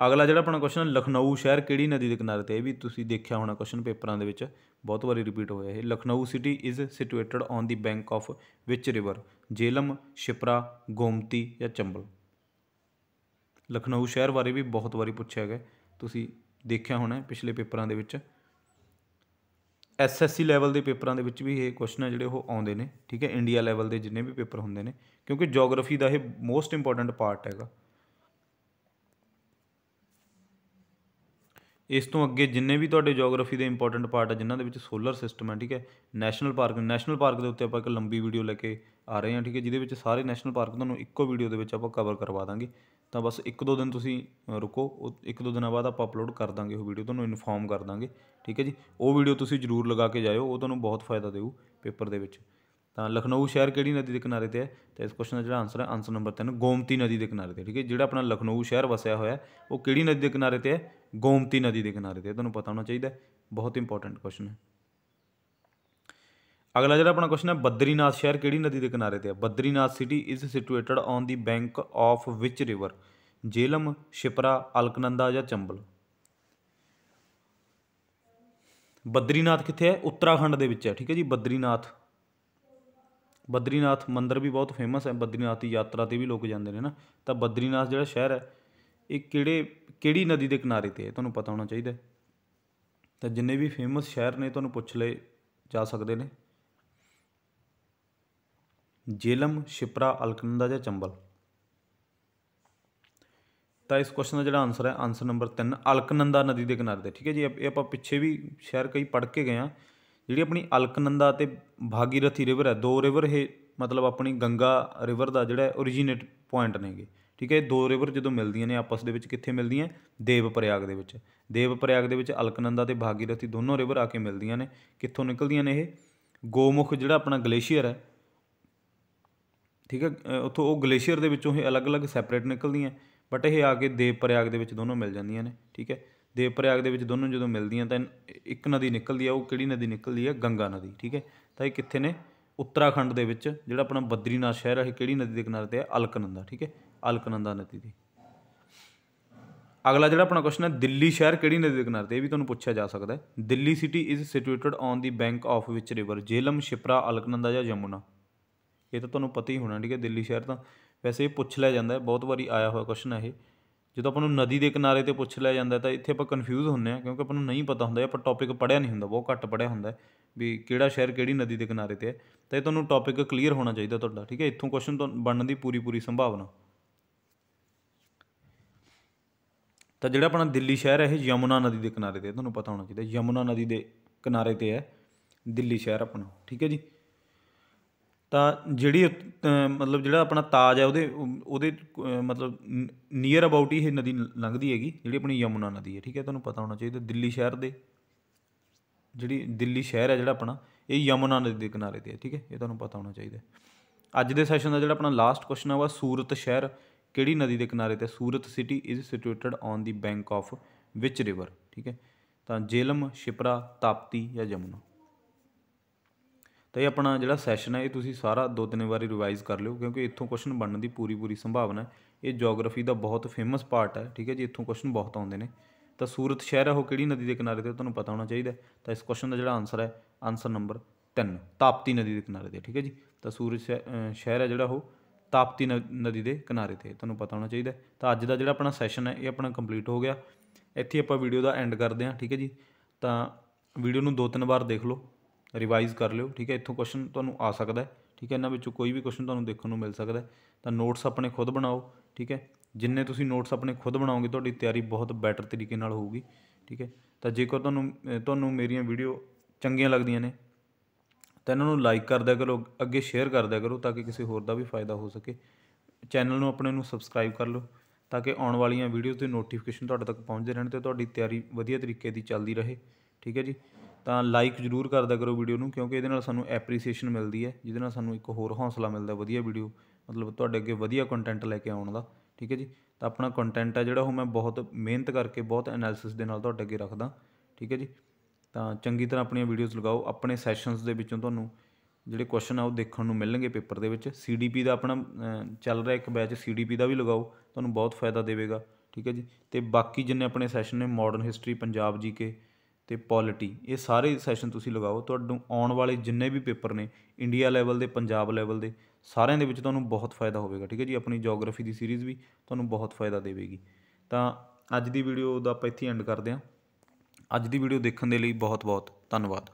अगला जिहड़ा अपना क्वेश्चन लखनऊ शहर किहड़ी नदी के किनारे ते, भी तुसीं देखिया होना क्वेश्चन पेपरों के विच बहुत बारी रिपीट होया है। Lucknow city is situated on the bank of which river, Jhelum, Shipra, Gomti या चंबल। लखनऊ शहर बारे भी बहुत बारी पूछा गया, तुसीं देखिया होना पिछले पेपरों के विच। SSC लैवल के पेपरों के भी ये क्वेश्चन है जिहड़े वो आउंदे ने, ठीक है। इंडिया लैवल के जिन्ने भी पेपर होंदे ने, क्योंकि जोग्राफी का यह मोस्ट इंपोर्टेंट पार्ट हैगा। इस तो अगे जिन्ने भी तुहाडे जोग्राफी के इंपोर्टेंट पार्ट है जिन्हों के सोलर सिस्टम है, ठीक है। नैशनल पार्क के उत्ते आप एक लंबी वीडियो लैके आ रहे हैं, ठीक है, जिहदे सारे नैशनल पार्क तुहानूं इक्को वीडियो के आप कवर करवा देंगे। तो बस 1-2 दिन तुसीं रुको, 1-2 दिन बाद आप अपलोड कर देंगे वो वीडियो, तुहानूं इन्फॉर्म कर देंगे, ठीक है जी। वो वीडियो तुसीं जरूर लगा के जाओ, वो तुहानूं बहुत फायदा देऊ पेपर के विच। तो लखनऊ शहर किहड़ी नदी के किनारे ते है, तो इस क्वेश्चन का जिहड़ा आंसर है आंसर नंबर 3 गोमती नदी के किनारे ते, ठीक है। जिहड़ा अपना लखनऊ शहर वसिया होया वो किहड़ी नदी के किनारे ते है, गोमती नदी के किनारे ते, तुहानूं पता होना चाहिए, बहुत इंपॉर्टेंट क्वेश्चन है। अगला जिहड़ा अपना क्वेश्चन है बद्रीनाथ शहर किहड़ी नदी के किनारे ते है, Badrinath city is situated on the bank of which river, Jhelum, Shipra, Alaknanda या चंबल। बद्रीनाथ कित्थे है, उत्तराखंड दे विच है, ठीक है जी। बद्रीनाथ मंदिर भी बहुत फेमस है, बद्रीनाथ की यात्रा से भी लोग जाते हैं ना। तो बद्रीनाथ जो शहर है ये किहड़ी नदी के किनारे ते है, तुहानूं पता होना चाहिए। तो जिन्ने भी फेमस शहर ने तुहानूं पुछ ले जा सकते हैं, झेलम, शिप्रा, अलकनंदा या चंबल। तो इस क्वेश्चन का जिहड़ा आंसर है आंसर नंबर 3 अलकनंदा नदी के किनारे ते, ठीक है जी। ये आप पिछे भी शहर कई पढ़ के गए हैं, ਜਿਹੜੀ ਆਪਣੀ ਅਲਕਨੰਦਾ ਅਤੇ ਭਾਗੀਰਥੀ ਰਿਵਰ ਹੈ, 2 ਰਿਵਰ ਇਹ ਮਤਲਬ ਆਪਣੀ ਗੰਗਾ ਰਿਵਰ ਦਾ ਜਿਹੜਾ ਓਰੀਜੀਨੇਟ ਪੁਆਇੰਟ ਨੇਗੇ, ਠੀਕ ਹੈ। ਇਹ 2 ਰਿਵਰ ਜਦੋਂ ਮਿਲਦੀਆਂ ਨੇ ਆਪਸ ਦੇ ਵਿੱਚ ਕਿੱਥੇ ਮਿਲਦੀਆਂ? ਦੇਵ ਪ੍ਰਯਾਗ ਦੇ ਵਿੱਚ। ਦੇਵ ਪ੍ਰਯਾਗ ਦੇ ਵਿੱਚ ਅਲਕਨੰਦਾ ਅਤੇ ਭਾਗੀਰਥੀ ਦੋਨੋਂ ਰਿਵਰ ਆ ਕੇ ਮਿਲਦੀਆਂ ਨੇ। ਕਿੱਥੋਂ ਨਿਕਲਦੀਆਂ ਨੇ ਇਹ? ਗੋਮੁਖ ਜਿਹੜਾ ਆਪਣਾ ਗਲੇਸ਼ੀਅਰ ਹੈ, ਠੀਕ ਹੈ, ਉੱਥੋਂ ਉਹ ਗਲੇਸ਼ੀਅਰ ਦੇ ਵਿੱਚੋਂ ਇਹ ਅਲੱਗ-ਅਲੱਗ ਸੈਪਰੇਟ ਨਿਕਲਦੀਆਂ, ਬਟ ਇਹ ਆ ਕੇ ਦੇਵ ਪ੍ਰਯਾਗ ਦੇ ਵਿੱਚ ਦੋਨੋਂ ਮਿਲ ਜਾਂਦੀਆਂ ਨੇ, ਠੀਕ ਹੈ। ਦੇਵ ਪ੍ਰਯਾਗ ਦੇ ਵਿੱਚ ਦੋਨੋਂ ਜਦੋਂ ਮਿਲਦੀਆਂ ਤਾਂ ਇੱਕ ਨਦੀ ਨਿਕਲਦੀ ਆ, ਉਹ ਕਿਹੜੀ ਨਦੀ ਨਿਕਲਦੀ ਹੈ? ਗੰਗਾ ਨਦੀ, ਠੀਕ ਹੈ। ਤਾਂ ਇਹ ਕਿੱਥੇ ਨੇ? ਉੱਤਰਾਖੰਡ ਦੇ ਵਿੱਚ। ਜਿਹੜਾ ਆਪਣਾ ਬਦਰੀਨਾਥ ਸ਼ਹਿਰ ਹੈ ਇਹ ਕਿਹੜੀ ਨਦੀ ਦੇ ਕਿਨਾਰੇ 'ਤੇ ਹੈ? ਅਲਕਨੰਦਾ, ਠੀਕ ਹੈ, ਅਲਕਨੰਦਾ ਨਦੀ ਦੀ। ਅਗਲਾ ਜਿਹੜਾ ਆਪਣਾ ਕੁਐਸਚਨ ਹੈ, ਦਿੱਲੀ ਸ਼ਹਿਰ ਕਿਹੜੀ ਨਦੀ ਦੇ ਕਿਨਾਰੇ 'ਤੇ? ਇਹ ਵੀ ਤੁਹਾਨੂੰ ਪੁੱਛਿਆ ਜਾ ਸਕਦਾ ਹੈ। Delhi city is situated on the bank of which river? Jhelum, Shipra, Alaknanda ਜਾਂ ਯਮੁਨਾ? ਇਹ ਤਾਂ ਤੁਹਾਨੂੰ ਪਤਾ ਹੀ ਹੋਣਾ, ਠੀਕ ਹੈ। ਦਿੱਲੀ ਸ਼ਹਿਰ ਤਾਂ ਵੈਸੇ ਇਹ ਪੁੱਛ ਲਿਆ ਜਾਂਦਾ, ਬਹੁਤ ਵਾਰੀ ਆਇਆ ਹੋਇਆ ਕੁਐਸਚਨ ਹੈ ਇਹ। ਜਦੋਂ ਆਪਾਂ ਨੂੰ ਨਦੀ ਦੇ ਕਿਨਾਰੇ 'ਤੇ ਪੁੱਛ ਲਿਆ ਜਾਂਦਾ ਤਾਂ ਇੱਥੇ ਆਪਾਂ ਕਨਫਿਊਜ਼ ਹੁੰਦੇ ਹਾਂ, ਕਿਉਂਕਿ ਆਪਾਂ ਨੂੰ ਨਹੀਂ ਪਤਾ ਹੁੰਦਾ, ਆਪਾਂ ਟੌਪਿਕ ਪੜ੍ਹਿਆ ਨਹੀਂ ਹੁੰਦਾ, ਬਹੁਤ ਘੱਟ ਪੜ੍ਹਿਆ ਹੁੰਦਾ ਵੀ ਕਿਹੜਾ ਸ਼ਹਿਰ ਕਿਹੜੀ ਨਦੀ ਦੇ ਕਿਨਾਰੇ 'ਤੇ ਹੈ। ਤਾਂ ਇਹ ਤੁਹਾਨੂੰ ਟੌਪਿਕ ਕਲੀਅਰ ਹੋਣਾ ਚਾਹੀਦਾ ਤੁਹਾਡਾ, ਠੀਕ ਹੈ। ਇੱਥੋਂ ਕੁਐਸਚਨ ਤੋਂ ਬਣਨ ਦੀ ਪੂਰੀ ਸੰਭਾਵਨਾ। ਤਾਂ ਜਿਹੜਾ ਆਪਣਾ ਦਿੱਲੀ ਸ਼ਹਿਰ ਹੈ ਇਹ ਯਮੁਨਾ ਨਦੀ ਦੇ ਕਿਨਾਰੇ 'ਤੇ, ਤੁਹਾਨੂੰ ਪਤਾ ਹੋਣਾ ਚਾਹੀਦਾ, ਯਮੁਨਾ ਨਦੀ ਦੇ ਕਿਨਾਰੇ 'ਤੇ ਹੈ ਦਿੱਲੀ ਸ਼ਹਿਰ ਆਪਣਾ, ਠੀਕ ਹੈ ਜੀ। ਤਾਂ ਜਿਹੜੀ ਮਤਲਬ ਜਿਹੜਾ ਆਪਣਾ ਤਾਜ ਹੈ ਉਹਦੇ ਮਤਲਬ ਨੀਅਰ ਅਬਾਊਟ ਹੀ ਇਹ ਨਦੀ ਲੰਘਦੀ ਹੈਗੀ, ਜਿਹੜੀ ਆਪਣੀ ਯਮੁਨਾ ਨਦੀ ਹੈ, ਠੀਕ ਹੈ। ਤੁਹਾਨੂੰ ਪਤਾ ਹੋਣਾ ਚਾਹੀਦਾ ਦਿੱਲੀ ਸ਼ਹਿਰ ਦੇ ਜਿਹੜੀ ਦਿੱਲੀ ਸ਼ਹਿਰ ਹੈ ਜਿਹੜਾ ਆਪਣਾ, ਇਹ ਯਮੁਨਾ ਨਦੀ ਦੇ ਕਿਨਾਰੇ 'ਤੇ ਹੈ, ਠੀਕ ਹੈ। ਇਹ ਤੁਹਾਨੂੰ ਪਤਾ ਹੋਣਾ ਚਾਹੀਦਾ। ਅੱਜ ਦੇ ਸੈਸ਼ਨ ਦਾ ਜਿਹੜਾ ਆਪਣਾ ਲਾਸਟ ਕੁਐਸਚਨ ਹੈ ਉਹ ਸੂਰਤ ਸ਼ਹਿਰ ਕਿਹੜੀ ਨਦੀ ਦੇ ਕਿਨਾਰੇ 'ਤੇ? Surat city is situated on the bank of which river? ਠੀਕ ਹੈ। ਤਾਂ ਜੇਹਲਮ, ਸ਼ਿਪਰਾ, ਤਾਪਤੀ ਜਾਂ ਯਮੁਨਾ? ਤਾਂ ਇਹ ਆਪਣਾ ਜਿਹੜਾ ਸੈਸ਼ਨ ਹੈ ਇਹ ਤੁਸੀਂ ਸਾਰਾ 2-3 ਵਾਰੀ ਰਿਵਾਈਜ਼ ਕਰ ਲਿਓ, ਕਿਉਂਕਿ ਇੱਥੋਂ ਕੁਐਸਚਨ ਬਣਨ ਦੀ ਪੂਰੀ ਸੰਭਾਵਨਾ ਹੈ। ਇਹ ਜੀਓਗ੍ਰਾਫੀ ਦਾ ਬਹੁਤ ਫੇਮਸ ਪਾਰਟ ਹੈ, ਠੀਕ ਹੈ ਜੀ। ਇੱਥੋਂ ਕੁਐਸਚਨ ਬਹੁਤ ਆਉਂਦੇ ਨੇ। ਤਾਂ ਸੂਰਤ ਸ਼ਹਿਰ ਹੈ ਉਹ ਕਿਹੜੀ ਨਦੀ ਦੇ ਕਿਨਾਰੇ 'ਤੇ? ਤੁਹਾਨੂੰ ਪਤਾ ਹੋਣਾ ਚਾਹੀਦਾ। ਤਾਂ ਇਸ ਕੁਐਸਚਨ ਦਾ ਜਿਹੜਾ ਆਨਸਰ ਹੈ, ਆਨਸਰ ਨੰਬਰ 3, ਤਾਪਤੀ ਨਦੀ ਦੇ ਕਿਨਾਰੇ 'ਤੇ, ਠੀਕ ਹੈ ਜੀ। ਤਾਂ ਸੂਰਤ ਸ਼ਹਿਰ ਹੈ ਜਿਹੜਾ ਉਹ ਤਾਪਤੀ ਨਦੀ ਦੇ ਕਿਨਾਰੇ 'ਤੇ, ਤੁਹਾਨੂੰ ਪਤਾ ਹੋਣਾ ਚਾਹੀਦਾ। ਤਾਂ ਅੱਜ ਦਾ ਜਿਹੜਾ ਆਪਣਾ ਸੈਸ਼ਨ ਹੈ ਇਹ ਆਪਣਾ ਕੰਪਲੀਟ ਹੋ ਗਿਆ। ਇੱਥੇ ਆਪਾਂ ਵੀਡੀਓ ਦਾ ਐਂਡ ਕਰਦੇ ਹਾਂ, ਠੀਕ ਹੈ ਜੀ। ਤਾਂ ਵੀਡੀਓ ਨੂੰ 2-3 ਵਾਰ ਦੇਖ ਲਓ, ਰਿਵਾਈਜ਼ ਕਰ ਲਿਓ, ਠੀਕ ਹੈ। ਇੱਥੋਂ ਕੁਐਸਚਨ ਤੁਹਾਨੂੰ ਆ ਸਕਦਾ ਹੈ, ਠੀਕ ਹੈ। ਇਹਨਾਂ ਵਿੱਚੋਂ ਕੋਈ ਵੀ ਕੁਐਸਚਨ ਤੁਹਾਨੂੰ ਦੇਖਣ ਨੂੰ ਮਿਲ ਸਕਦਾ। ਤਾਂ ਨੋਟਸ ਆਪਣੇ ਖੁਦ ਬਣਾਓ, ਠੀਕ ਹੈ। ਜਿੰਨੇ ਤੁਸੀਂ ਨੋਟਸ ਆਪਣੇ ਖੁਦ ਬਣਾਓਗੇ ਤੁਹਾਡੀ ਤਿਆਰੀ ਬਹੁਤ ਬੈਟਰ ਤਰੀਕੇ ਨਾਲ ਹੋਊਗੀ, ਠੀਕ ਹੈ। ਤਾਂ ਜੇਕਰ ਤੁਹਾਨੂੰ ਮੇਰੀਆਂ ਵੀਡੀਓ ਚੰਗੀਆਂ ਲੱਗਦੀਆਂ ਨੇ ਤਾਂ ਇਹਨਾਂ ਨੂੰ ਲਾਈਕ ਕਰ ਦਿਆ ਕਰੋ, ਅੱਗੇ ਸ਼ੇਅਰ ਕਰ ਦਿਆ ਕਰੋ, ਤਾਂ ਕਿ ਕਿਸੇ ਹੋਰ ਦਾ ਵੀ ਫਾਇਦਾ ਹੋ ਸਕੇ। ਚੈਨਲ ਨੂੰ ਆਪਣੇ ਨੂੰ ਸਬਸਕ੍ਰਾਈਬ ਕਰ ਲਓ, ਤਾਂ ਕਿ ਆਉਣ ਵਾਲੀਆਂ ਵੀਡੀਓਜ਼ ਦੇ ਨੋਟੀਫਿਕੇਸ਼ਨ ਤੁਹਾਡੇ ਤੱਕ ਪਹੁੰਚਦੇ ਰਹਿਣ ਅਤੇ ਤੁਹਾਡੀ ਤਿਆਰੀ ਵਧੀਆ ਤਰੀਕੇ ਦੀ ਚੱਲਦੀ ਰਹੇ, ਠੀਕ ਹੈ ਜੀ। ਤਾਂ ਲਾਈਕ ਜ਼ਰੂਰ ਕਰ ਦਿਆ ਕਰੋ ਵੀਡੀਓ ਨੂੰ, ਕਿਉਂਕਿ ਇਹਦੇ ਨਾਲ ਸਾਨੂੰ ਐਪਰੀਸੀਏਸ਼ਨ ਮਿਲਦੀ ਹੈ, ਜਿਹਦੇ ਨਾਲ ਸਾਨੂੰ ਇੱਕ ਹੋਰ ਹੌਸਲਾ ਮਿਲਦਾ ਵਧੀਆ ਵੀਡੀਓ ਮਤਲਬ ਤੁਹਾਡੇ ਅੱਗੇ ਵਧੀਆ ਕੰਟੈਂਟ ਲੈ ਕੇ ਆਉਣ ਦਾ, ਠੀਕ ਹੈ ਜੀ। ਤਾਂ ਆਪਣਾ ਕੰਟੈਂਟ ਹੈ ਜਿਹੜਾ ਉਹ ਮੈਂ ਬਹੁਤ ਮਿਹਨਤ ਕਰਕੇ ਬਹੁਤ ਐਨਾਲਿਸਿਸ ਦੇ ਨਾਲ ਤੁਹਾਡੇ ਅੱਗੇ ਰੱਖਦਾ, ਠੀਕ ਹੈ ਜੀ। ਤਾਂ ਚੰਗੀ ਤਰ੍ਹਾਂ ਆਪਣੀਆਂ ਵੀਡੀਓਜ਼ ਲਗਾਓ। ਆਪਣੇ ਸੈਸ਼ਨਸ ਦੇ ਵਿੱਚੋਂ ਤੁਹਾਨੂੰ ਜਿਹੜੇ ਕੁਐਸਚਨ ਆ ਉਹ ਦੇਖਣ ਨੂੰ ਮਿਲਣਗੇ ਪੇਪਰ ਦੇ ਵਿੱਚ। CDP ਦਾ ਆਪਣਾ ਚੱਲ ਰਿਹਾ ਇੱਕ ਬੈਚ, CDP ਦਾ ਵੀ ਲਗਾਓ, ਤੁਹਾਨੂੰ ਬਹੁਤ ਫਾਇਦਾ ਦੇਵੇਗਾ, ਠੀਕ ਹੈ ਜੀ। ਅਤੇ ਬਾਕੀ ਜਿੰਨੇ ਆਪਣੇ ਸੈਸ਼ਨ ਨੇ, ਮਾਡਰਨ ਹਿਸਟਰੀ, ਪੰਜਾਬ GK ਅਤੇ ਪੋਲਿਟੀ, ਇਹ ਸਾਰੇ ਸੈਸ਼ਨ ਤੁਸੀਂ ਲਗਾਓ। ਤੁਹਾਨੂੰ ਆਉਣ ਵਾਲੇ ਜਿੰਨੇ ਵੀ ਪੇਪਰ ਨੇ ਇੰਡੀਆ ਲੈਵਲ ਦੇ, ਪੰਜਾਬ ਲੈਵਲ ਦੇ, ਸਾਰਿਆਂ ਦੇ ਵਿੱਚ ਤੁਹਾਨੂੰ ਬਹੁਤ ਫਾਇਦਾ ਹੋਵੇਗਾ, ਠੀਕ ਹੈ ਜੀ। ਆਪਣੀ ਜੀਓਗ੍ਰਾਫੀ ਦੀ ਸੀਰੀਜ਼ ਵੀ ਤੁਹਾਨੂੰ ਬਹੁਤ ਫਾਇਦਾ ਦੇਵੇਗੀ। ਤਾਂ ਅੱਜ ਦੀ ਵੀਡੀਓ ਦਾ ਆਪਾਂ ਇੱਥੇ ਐਂਡ ਕਰਦੇ ਹਾਂ। ਅੱਜ ਦੀ ਵੀਡੀਓ ਦੇਖਣ ਦੇ ਲਈ ਬਹੁਤ ਧੰਨਵਾਦ।